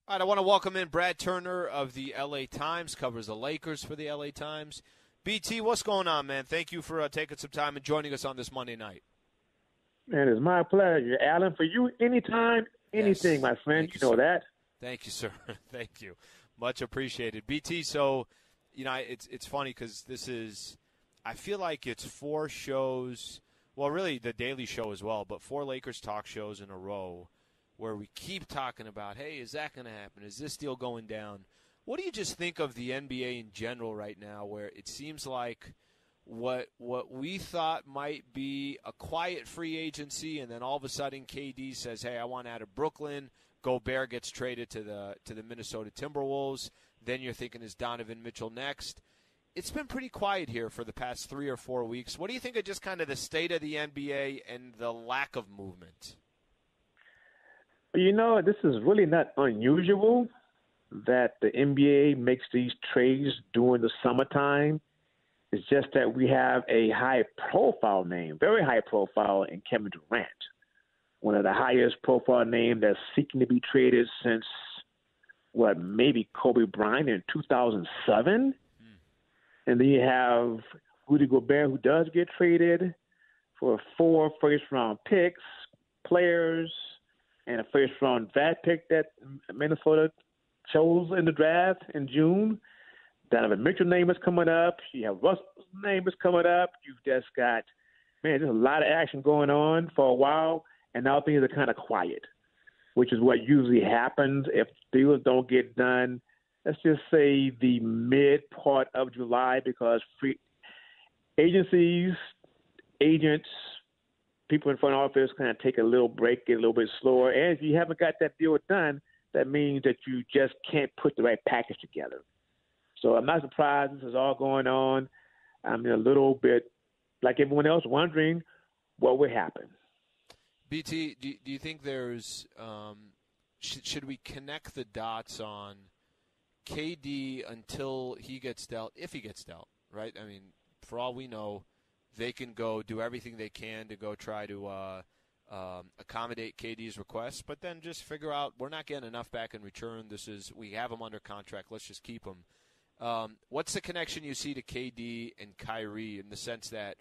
All right, I want to welcome in Brad Turner of the LA Times, covers the Lakers for the LA Times. BT, what's going on, man? Thank you for taking some time and joining us on this Monday night. Man, it's my pleasure, Alan. For you, anytime, anything, my friend. You know sir. that. Thank you, sir. Thank you. Much appreciated. BT, so, it's funny because this is, I feel like it's 4 shows, well, really the Daily Show as well, but 4 Lakers talk shows in a row where we keep talking about, hey, is that going to happen? Is this deal going down? What do you just think of the NBA in general right now, where it seems like what we thought might be a quiet free agency, and then all of a sudden KD says, hey, I want out of Brooklyn. Gobert gets traded to the Minnesota Timberwolves. Then you're thinking, is Donovan Mitchell next? It's been pretty quiet here for the past 3 or 4 weeks. What do you think of just kind of the state of the NBA and the lack of movement? This is really not unusual that the NBA makes these trades during the summertime. It's just that we have a high-profile name, very high-profile, in Kevin Durant, one of the highest-profile names that's seeking to be traded since, maybe Kobe Bryant in 2007? And then you have Rudy Gobert, who does get traded for 4 first-round picks, players, and a first-round draft pick that Minnesota chose in the draft in June. Donovan Mitchell's name is coming up. You have Russell's name is coming up. You've just got, there's a lot of action going on for a while, and now things are kind of quiet, which is what usually happens if deals don't get done. Let's just say the mid part of July, because free agencies, agents, people in front office kind of take a little break, get a little bit slower. And if you haven't got that deal done, that means that you just can't put the right package together. So I'm not surprised this is all going on. I'm a little bit, like everyone else, wondering what would happen. BT, do you think there's should we connect the dots on KD until he gets dealt, if he gets dealt, right? I mean, for all we know, they can go do everything they can to go try to accommodate KD's requests, but then just figure out we're not getting enough back in return. We have him under contract. Let's just keep him. What's the connection you see to KD and Kyrie in the sense that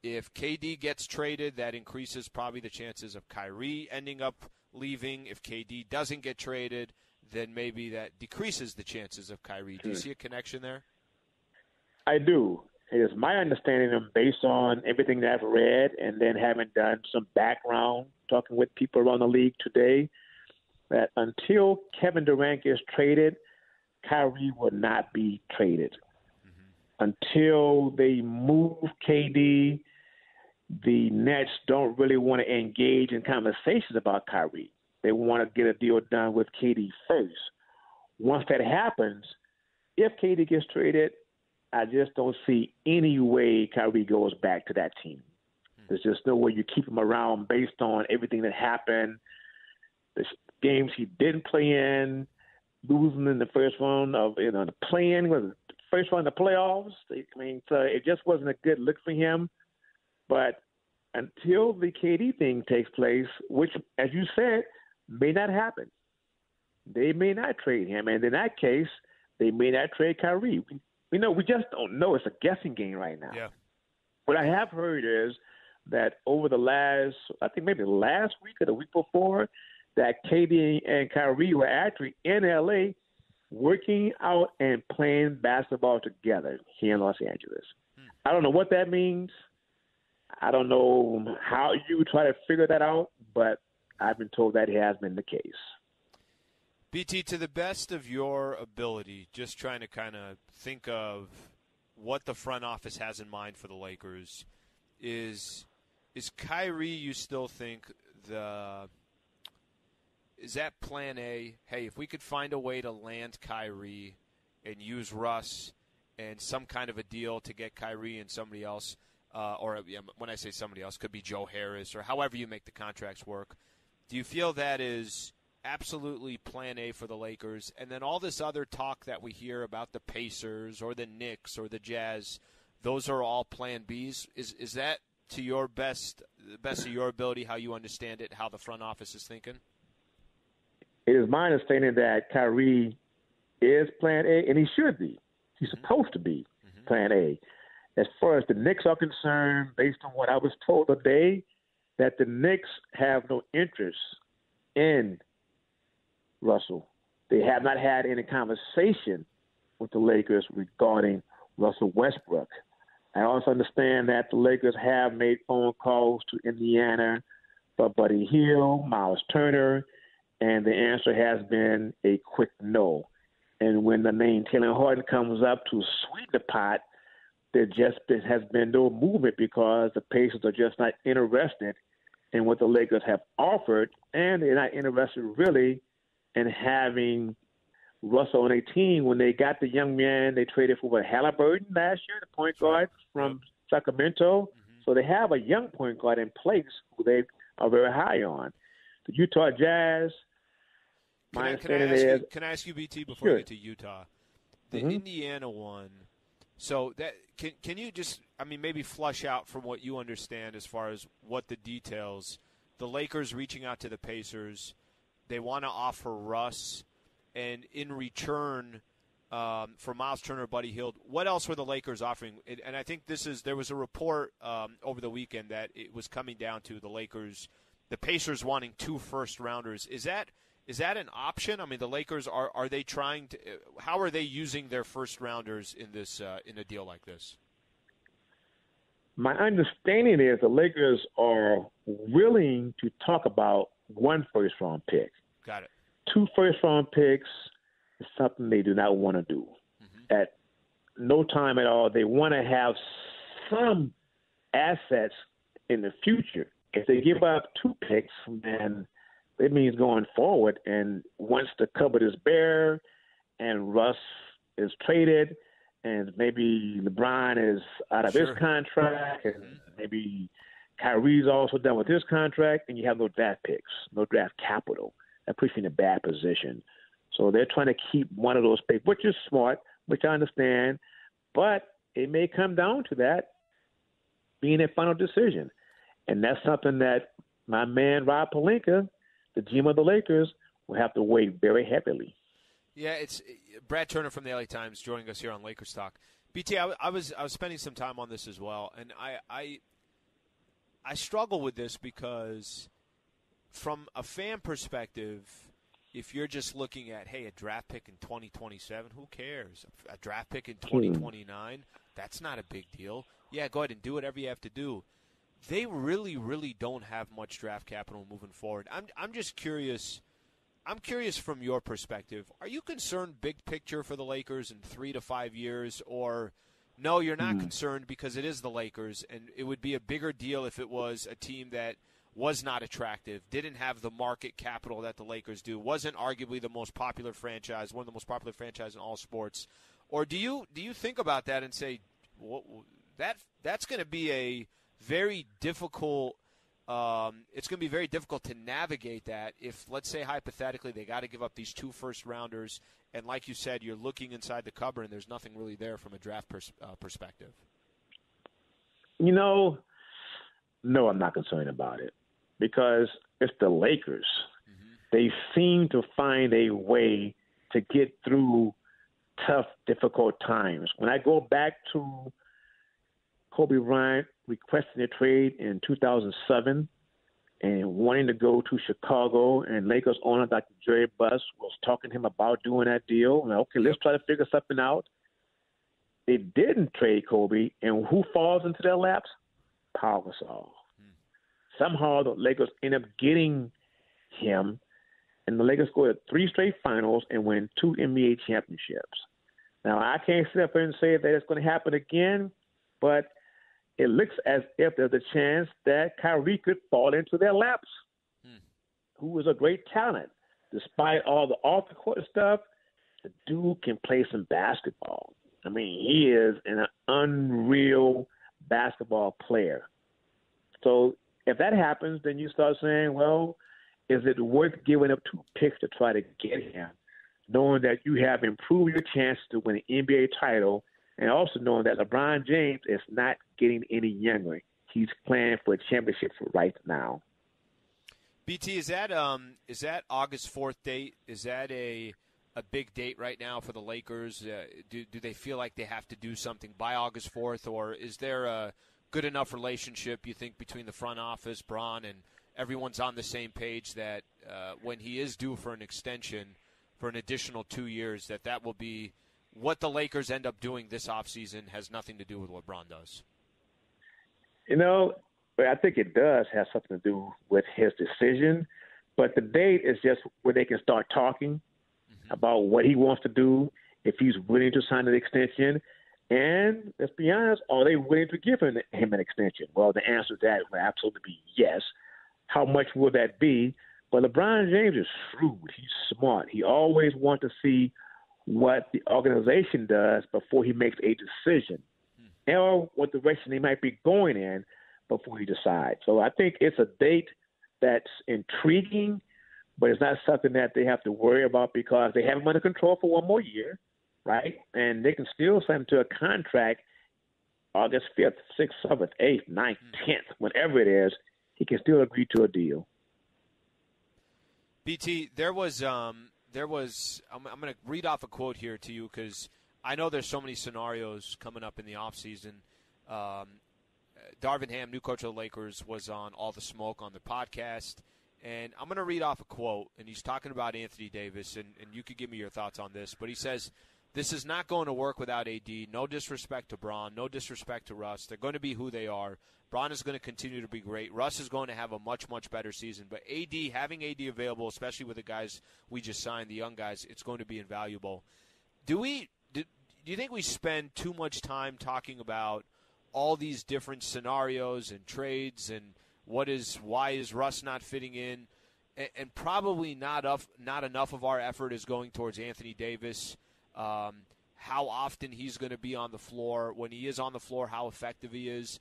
if KD gets traded, that increases probably the chances of Kyrie ending up leaving. If KD doesn't get traded, then maybe that decreases the chances of Kyrie. Do you see a connection there? I do. It is my understanding, based on everything that I've read and then having done some background, talking with people around the league today, that until Kevin Durant gets traded, Kyrie will not be traded. Until they move KD, the Nets don't really want to engage in conversations about Kyrie. They want to get a deal done with KD first. Once that happens, if KD gets traded, I just don't see any way Kyrie goes back to that team. There's just no way you keep him around based on everything that happened, the games he didn't play in, losing in the first round of the play-in, was the first round of the playoffs. So it just wasn't a good look for him. But until the KD thing takes place, which, as you said, may not happen, they may not trade him. And in that case, they may not trade Kyrie. We just don't know. It's a guessing game right now. Yeah. What I have heard is that over the last week or the week before, that KD and Kyrie were actually in LA working out and playing basketball together here in Los Angeles. I don't know what that means. I don't know how you try to figure that out, but I've been told that has been the case. BT, to the best of your ability, just trying to kind of think of what the front office has in mind for the Lakers, is Kyrie, you still think, is that plan A? Hey, if we could find a way to land Kyrie and use Russ and some kind of a deal to get Kyrie and somebody else, or when I say somebody else, could be Joe Harris or however you make the contracts work. Do you feel that is absolutely plan A for the Lakers? And then all this other talk that we hear about the Pacers or the Knicks or the Jazz, those are all plan Bs. Is that, to your the best of your ability, how you understand it, how the front office is thinking? it is my understanding that Kyrie is Plan A, and he should be. He's supposed to be Plan A. As far as the Knicks are concerned, based on what I was told today, that the Knicks have no interest in Russell. They have not had any conversation with the Lakers regarding Russell Westbrook. I also understand that the Lakers have made phone calls to Indiana for Buddy Hield, Miles Turner, and the answer has been a quick no. And when the name Taylor Horton comes up to sweeten the pot, there has been no movement because the Pacers are just not interested in what the Lakers have offered, and they're not interested really in having Russell on a team. When they got the young man, they traded for Halliburton last year, the point guard from Sacramento. So they have a young point guard in place who they are very high on. The Utah Jazz, Can I ask you, BT, before Sure. we get to Utah? The Indiana one. So that can you just, maybe flush out from what you understand as far as what the details. The Lakers reaching out to the Pacers, they want to offer Russ, and in return for Miles Turner, Buddy Hield. What else were the Lakers offering? And I think there was a report over the weekend that it was coming down to the Pacers wanting 2 first-rounders. Is that an option? The Lakers, are they trying to – how are they using their first-rounders in this in a deal like this? My understanding is the Lakers are willing to talk about 1 first-round pick. Got it. 2 first-round picks is something they do not want to do. At no time at all. They want to have some assets in the future. If they give up 2 picks, then – it means going forward, and once the cupboard is bare and Russ is traded and maybe LeBron is out of his contract and maybe Kyrie's also done with his contract, and you have no draft picks, no draft capital. That puts you in a bad position. So they're trying to keep one of those picks, which is smart, which I understand, but it may come down to that being a final decision. And that's something that my man Rob Pelinka, the GM of the Lakers, will have to weigh very heavily. Yeah, it's Brad Turner from the LA Times joining us here on Lakers Talk. BT, I was spending some time on this as well, and I struggle with this because from a fan perspective, if you're just looking at, hey, a draft pick in 2027, who cares? A draft pick in 2029, that's not a big deal. Yeah, go ahead and do whatever you have to do. They really, really don't have much draft capital moving forward. I'm just curious. I'm curious from your perspective. Are you concerned big picture for the Lakers in 3 to 5 years, or no, you're not concerned because it is the Lakers, and it would be a bigger deal if it was a team that was not attractive, didn't have the market capital that the Lakers do, wasn't arguably the most popular franchise, one of the most popular franchises in all sports? Or do you think about that and say, well, that's going to be a very difficult it's going to be very difficult to navigate that if, let's say, hypothetically, they got to give up these 2 first-rounders, and like you said, you're looking inside the cupboard and there's nothing really there from a draft perspective? No, I'm not concerned about it because it's the Lakers. They seem to find a way to get through tough, difficult times. When I go back to Kobe Bryant requesting a trade in 2007 and wanting to go to Chicago, and Lakers owner Dr. Jerry Buss was talking to him about doing that deal. And, okay, let's try to figure something out. They didn't trade Kobe, and who falls into their laps? Pau Gasol. Somehow the Lakers end up getting him, and the Lakers go to 3 straight finals and win 2 NBA championships. Now, I can't sit up here and say that it's going to happen again, but it looks as if there's a chance that Kyrie could fall into their laps, who is a great talent. Despite all the off-the-court stuff, the dude can play some basketball. He is an unreal basketball player. So if that happens, then you start saying, well, is it worth giving up 2 picks to try to get him, knowing that you have improved your chances to win an NBA title, and also knowing that LeBron James is not getting any younger. He's playing for a championship right now. BT, is that August 4th date? Is that a big date right now for the Lakers? Do they feel like they have to do something by August 4th, or is there a good enough relationship, you think, between the front office, Bron, and everyone's on the same page that when he is due for an extension for an additional 2 years, that will be what the Lakers end up doing this offseason has nothing to do with what Bron does? I think it does have something to do with his decision, but the date is just where they can start talking about what he wants to do, if he's willing to sign an extension, and let's be honest, are they willing to give him an extension? Well, the answer to that will absolutely be yes. How much will that be? But LeBron James is shrewd. He's smart. He always wants to see what the organization does before he makes a decision, or what direction they might be going in before he decides. So I think it's a date that's intriguing, but it's not something that they have to worry about because they have him under control for one more year, right? And they can still sign him to a contract August 5th, 6th, 7th, 8th, 9th, 10th, whenever it is, he can still agree to a deal. BT, there was I'm going to read off a quote here to you because I know there's so many scenarios coming up in the offseason. Darvin Ham, new coach of the Lakers, was on All the Smoke on the podcast, and I'm going to read off a quote, and he's talking about Anthony Davis, and you could give me your thoughts on this, but he says, "This is not going to work without AD. No disrespect to Bron, no disrespect to Russ. They're going to be who they are. Bron is going to continue to be great. Russ is going to have a much, much better season. But having AD available, especially with the guys we just signed, the young guys, it's going to be invaluable." Do you think we spend too much time talking about all these different scenarios and trades and why is Russ not fitting in, and probably not enough of our effort is going towards Anthony Davis? How often he's going to be on the floor, when he is on the floor, how effective he is.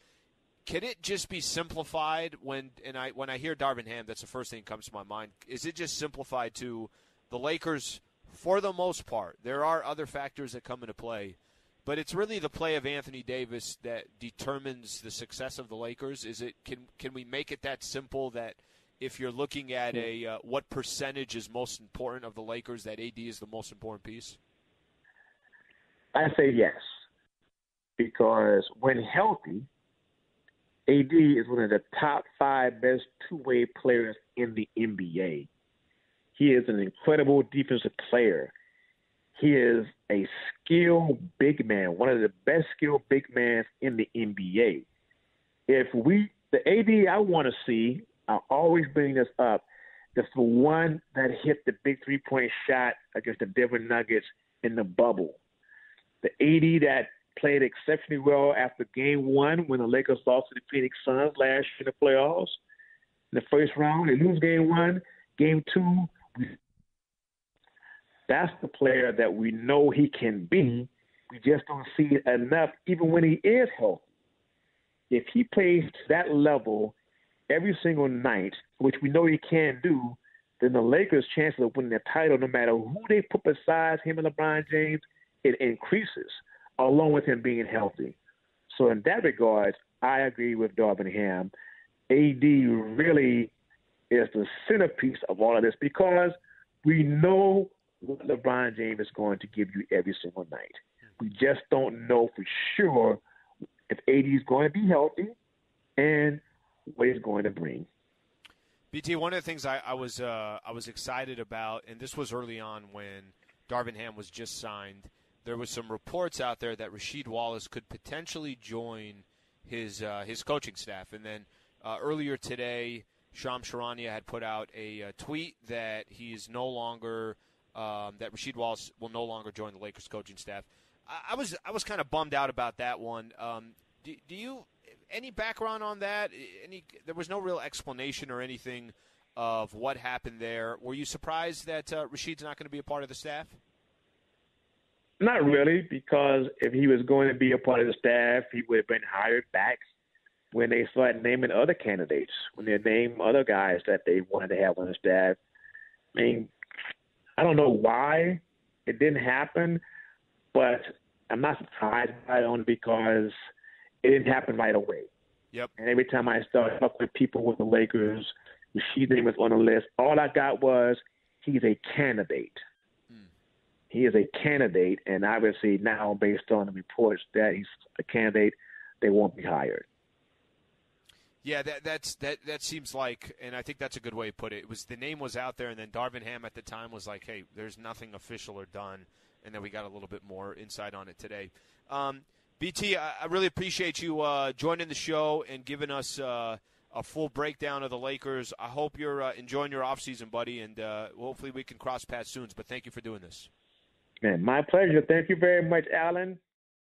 Can it just be simplified when I hear Darvin Ham, that's the first thing that comes to my mind. Is it just simplified to the Lakers, for the most part? There are other factors that come into play, but it's really the play of Anthony Davis that determines the success of the Lakers. Can we make it that simple that if you're looking at what percentage is most important of the Lakers, that AD is the most important piece? I say yes, because when healthy, AD is one of the top 5 best two-way players in the NBA. He is an incredible defensive player. He is a skilled big man, one of the best skilled big men in the NBA. The AD I want to see, I always bring this up, is the one that hit the big three-point shot against the Denver Nuggets in the bubble. The AD that played exceptionally well after Game 1 when the Lakers lost to the Phoenix Suns last year in the playoffs. In the first round, they lose Game 1. Game 2, that's the player that we know he can be. We just don't see it enough, even when he is healthy. If he plays to that level every single night, which we know he can do, then the Lakers' chances of winning the title, no matter who they put beside him and LeBron James, it increases, along with him being healthy. So in that regard, I agree with Darvin Ham. AD really is the centerpiece of all of this because we know what LeBron James is going to give you every single night. We just don't know for sure if AD is going to be healthy and what he's going to bring. BT, one of the things I was excited about, and this was early on when Darvin Ham was just signed, there was some reports out there that Rasheed Wallace could potentially join his coaching staff. And then earlier today, Shams Charania had put out a tweet that he's no longer that Rasheed Wallace will no longer join the Lakers coaching staff. I was kind of bummed out about that one. Do you any background on that? There was no real explanation or anything of what happened there. Were you surprised that Rasheed's not going to be a part of the staff? Not really, because if he was going to be a part of the staff, he would have been hired back when they started naming other candidates, when they named other guys that they wanted to have on the staff. I mean, I don't know why it didn't happen, but I'm not surprised by it only because it didn't happen right away. Yep. And every time I start talking with people with the Lakers, Rasheed's name is on the list. All I got was he's a candidate. He is a candidate, and obviously now, based on the reports that he's a candidate, they won't be hired. Yeah, that seems like, and I think that's a good way to put it. It was the name was out there, and then Darvin Ham at the time was like, "Hey, there's nothing official or done," and then we got a little bit more insight on it today. BT, I really appreciate you joining the show and giving us a full breakdown of the Lakers. I hope you're enjoying your offseason, buddy, and hopefully we can cross paths soon. But thank you for doing this. Man, my pleasure. Thank you very much, Alan.